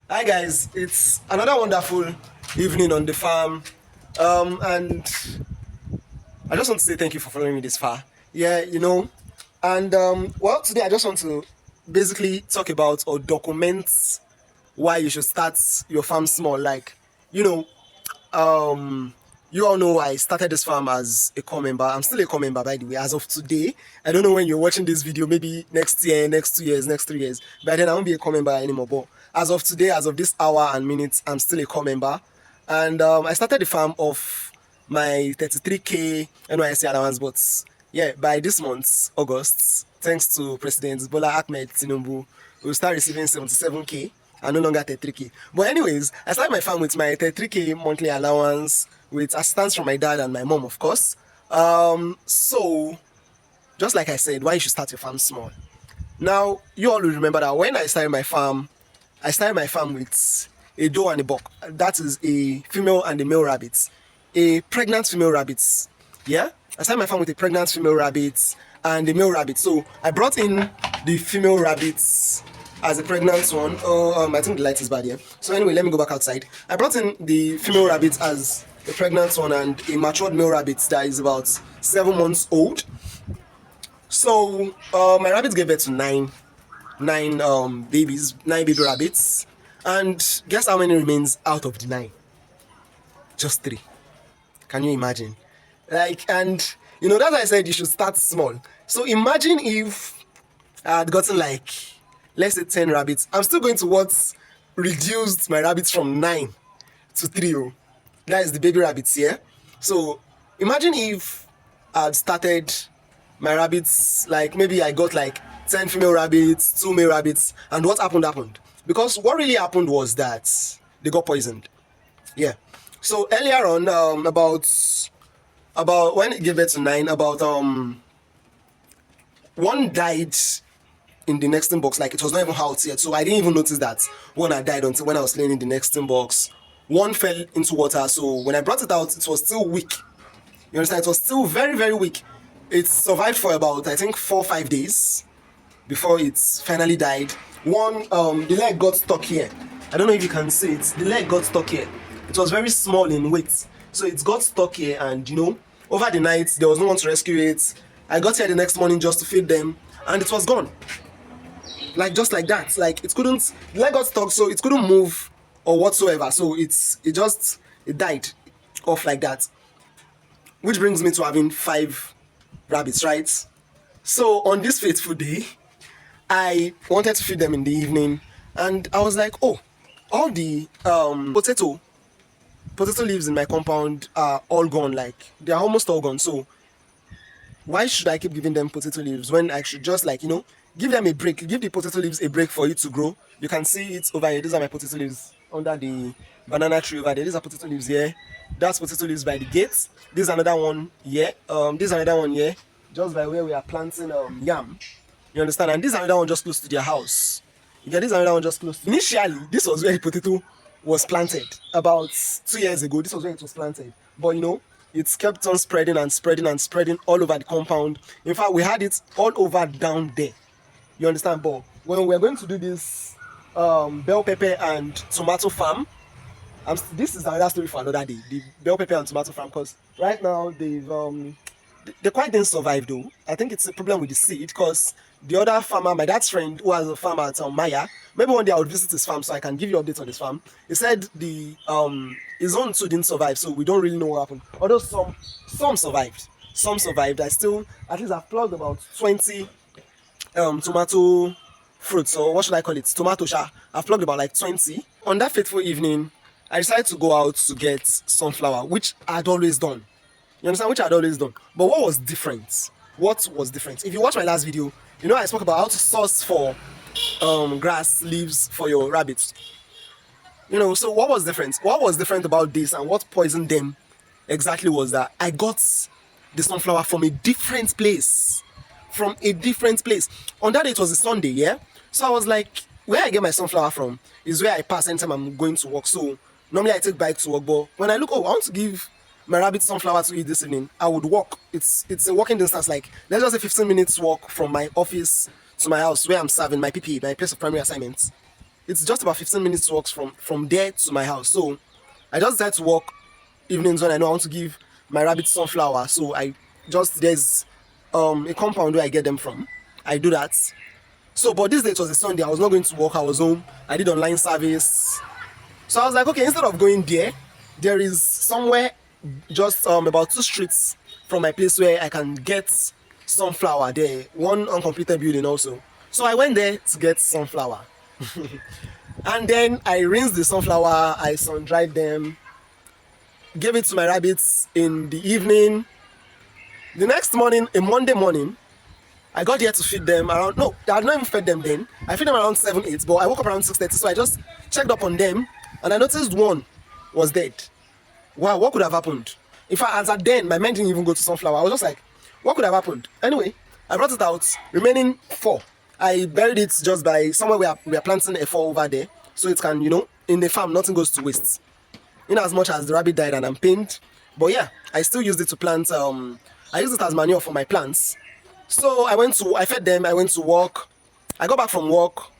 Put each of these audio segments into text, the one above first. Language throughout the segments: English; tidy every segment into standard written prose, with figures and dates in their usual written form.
Hi guys, it's another wonderful evening on the farm, and I just want to say thank you for following me this far. Yeah, and well, today I just want to basically talk about or document why you should start your farm small. You know, um, you all know I started this farm as a core member. I'm still a core member, by the way, as of today. I don't know when you're watching this video, maybe next year, next 2 years, next 3 years. By then, I won't be a core member anymore. But as of today, as of this hour and minutes, I'm still a core member. And I started the farm of my 33K NYSC allowance. But yeah, by this month, August, thanks to President Bola Ahmed Tinubu, we'll start receiving 77K and no longer 33K. But anyways, I started my farm with my 33K monthly allowance with assistance from my dad and my mom, of course. So just like I said, why you should start your farm small. Now, you all will remember that when I started my farm with a doe and a buck. That is a female and a male rabbit. A pregnant female rabbit. Yeah? I started my farm with a pregnant female rabbit and a male rabbit. So I brought in the female rabbits as a pregnant one. I think the light is bad here. So anyway, let me go back outside. I brought in the female rabbit as a pregnant one and a matured male rabbit that is about 7 months old. So my rabbits gave birth to nine babies, nine baby rabbits, and guess how many remains out of the nine? Just three. Can you imagine? And that's why I said you should start small. So imagine if I had gotten let's say 10 rabbits. I'm still going to what reduced my rabbits from 9 to 3. Oh. That is the baby rabbits here. So imagine if I had started my rabbits, maybe I got 10 female rabbits, 2 male rabbits, and what happened? Because what really happened was that they got poisoned. Yeah. So earlier on, about when it gave birth to 9, about one died in the nesting box. It was not even out yet, so I didn't even notice that one had died until when I was laying in the nesting box. One fell into water, so when I brought it out, it was still weak. You understand? It was still very, very weak. It survived for about, I think, 4 or 5 days before it finally died. The leg got stuck here. I don't know if you can see it. The leg got stuck here. It was very small in weight, so it got stuck here. And over the night there was no one to rescue it. I got here the next morning just to feed them, and it was gone. Just like that. The leg got stuck, so it couldn't move or whatsoever. So it died off like that. Which brings me to having 5 rabbits, right? So on this fateful day, I wanted to feed them in the evening, and I was like, oh, all the potato leaves in my compound are all gone. They are almost all gone. So why should I keep giving them potato leaves when I should just give them a break, give the potato leaves a break for it to grow? You can see it over here. These are my potato leaves under the banana tree over there. These are potato leaves here. That's potato leaves by the gate. This is another one here. This is another one here, just by where we are planting yam. You understand? And this is another one just close to their house. Yeah, this is another one just close. Initially, this was where the potato was planted about 2 years ago. This was where it was planted. But it's kept on spreading and spreading and spreading all over the compound. In fact, we had it all over down there. You understand? But when we're going to do this bell pepper and tomato farm, this is another story for another day. The bell pepper and tomato farm, because right now they quite didn't survive though. I think it's a problem with the seed, because the other farmer, my dad's friend who has a farm at Maya, maybe one day I would visit his farm so I can give you updates on his farm. He said his own too didn't survive, so we don't really know what happened. Although some survived. Some survived. At least I've plugged about 20 tomato fruits, or what should I call it? Tomato sha. I've plugged about 20. On that fateful evening, I decided to go out to get sunflower, which I'd always done. You understand? Which I'd always done. But what was different? What was different? If you watch my last video, I spoke about how to source for grass leaves for your rabbits. So what was different? What was different about this and what poisoned them exactly was that I got the sunflower from a different place. From a different place. On that day, it was a Sunday, yeah? So I was like, where I get my sunflower from is where I pass anytime I'm going to work. So normally I take bike to work, but when I look, I want to give my rabbit sunflower to eat this evening, I would walk. It's a walking distance, let's just say 15 minutes walk from my office to my house where I'm serving my PP, my place of primary assignments. it's just about 15 minutes walk from there to my house. So I just decided to walk evenings when I know I want to give my rabbits sunflower. So there's a compound where I get them from. I do that. So but this day it was a Sunday, I was not going to work, I was home. I did online service. So I was like, okay, instead of going there is somewhere just about 2 streets from my place where I can get sunflower there, one uncompleted building also. So I went there to get sunflower. And then I rinsed the sunflower, I sun dried them, gave it to my rabbits in the evening. The next morning, a Monday morning, I got there to feed them around, no, I had not even fed them then. I fed them around 7, 8, but I woke up around 6:30, so I just checked up on them and I noticed one was dead. Wow, what could have happened? In fact, as at then, my mind didn't even go to sunflower. I was just like, what could have happened? Anyway, I brought it out, remaining 4. I buried it just by somewhere we are planting a 4 over there, so it can, in the farm, nothing goes to waste. In as much as the rabbit died and I'm pained, but yeah, I still used it to plant, I used it as manure for my plants. So I fed them, I went to work, I got back from work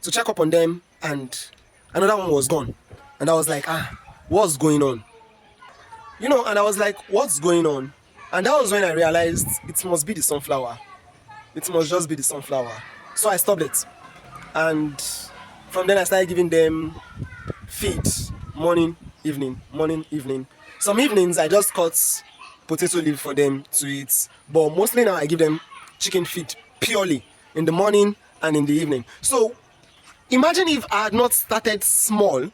to check up on them, and another one was gone. And I was like, what's going on? And I was like, what's going on? And that was when I realized it must be the sunflower. It must just be the sunflower. So I stopped it. And from then I started giving them feed, morning, evening, morning, evening. Some evenings I just cut potato leaf for them to eat. But mostly now I give them chicken feed purely in the morning and in the evening. So imagine if I had not started small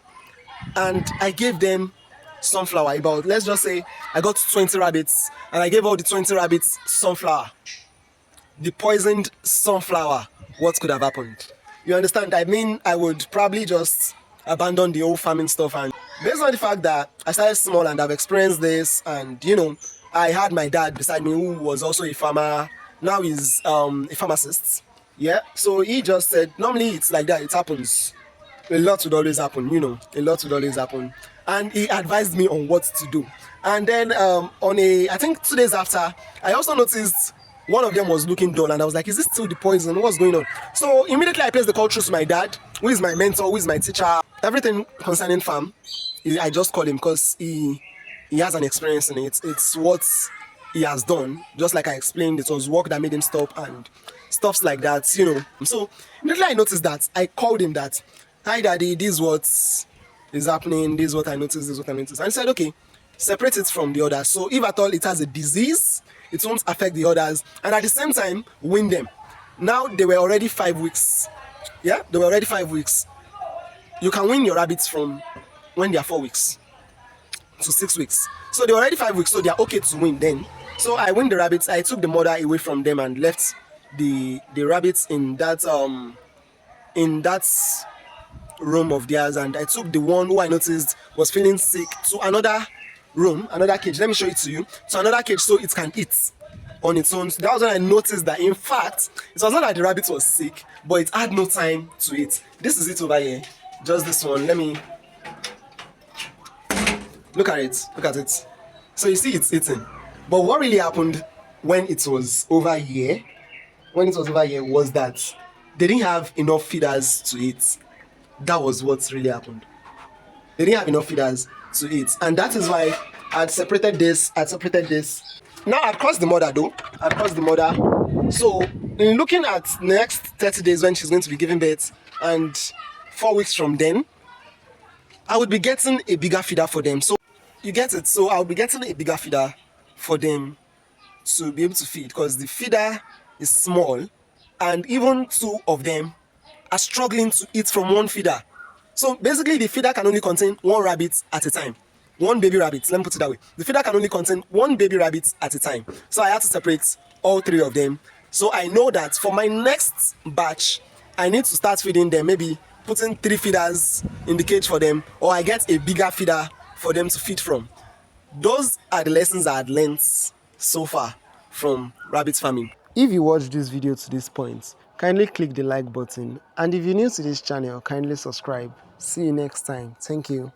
and I gave them sunflower. About, let's just say I got 20 rabbits and I gave all the 20 rabbits sunflower, the poisoned sunflower. What could have happened? You understand? I mean, I would probably just abandon the old farming stuff. And based on the fact that I started small and I've experienced this, and I had my dad beside me who was also a farmer. Now he's a pharmacist. Yeah, so he just said normally it's like that, it happens. A lot would always happen, a lot would always happen. And he advised me on what to do. And then I think 2 days after, I also noticed one of them was looking dull, and I was like, is this still the poison? What's going on? So immediately I placed the call through to my dad, who is my mentor, who is my teacher. Everything concerning farm, I just call him because he has an experience in it. It's what he has done. Just like I explained, it was work that made him stop and stuffs like that, So immediately I noticed that, I called him that, hi daddy, this is what is happening, this is what I noticed, this is what I noticed. And he said, okay, separate it from the others. So if at all it has a disease, it won't affect the others. And at the same time, wean them. Now they were already 5 weeks. Yeah, they were already 5 weeks. You can wean your rabbits from when they are 4 weeks to 6 weeks. So they were already 5 weeks, so they are okay to wean then. So I weaned the rabbits, I took the mother away from them and left the rabbits in that room of theirs, and I took the one who I noticed was feeling sick to another room, another cage. Let me show it to you. So another cage so it can eat on its own. So that was when I noticed that in fact it was not that the rabbit was sick, but it had no time to eat. This is it over here. Just this one. Let me look at it. Look at it. So you see it's eating. But what really happened when it was over here? Was that they didn't have enough feeders to eat. That was what really happened. They didn't have enough feeders to eat, and that is why I'd separated this. Now I'd crossed the mother though. So in looking at next 30 days when she's going to be giving birth, and 4 weeks from then, I would be getting a bigger feeder for them. So you get it. So I'll be getting a bigger feeder for them to be able to feed, because the feeder is small, and even 2 of them are struggling to eat from one feeder. So basically the feeder can only contain 1 rabbit at a time. 1 baby rabbit, let me put it that way. The feeder can only contain 1 baby rabbit at a time. So I had to separate all 3 of them. So I know that for my next batch, I need to start feeding them, maybe putting 3 feeders in the cage for them, or I get a bigger feeder for them to feed from. Those are the lessons I had learned so far from rabbit farming. If you watched this video to this point, kindly click the like button, and if you're new to this channel, kindly subscribe. See you next time. Thank you.